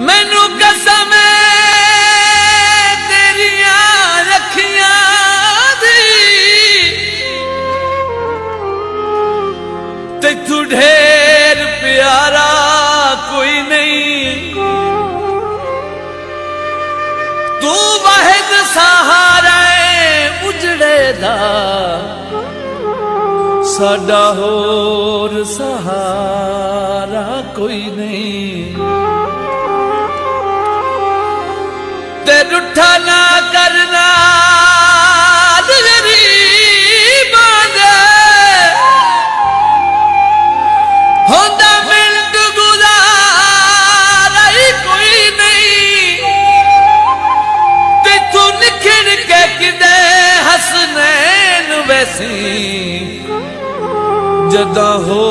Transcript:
मैनू कसम तेरिया रखियां दी तैथू ढेर प्यारा कोई नहीं। तू वाहिद सहारा उजड़े दा साडा होर सहारा कोई नहीं। ते रुठा ना करना गरीबां दे होंदा मिंट गुजारा ही कोई नहीं। ते तू निखड़ के किदे हसनैन वैसी जदा हो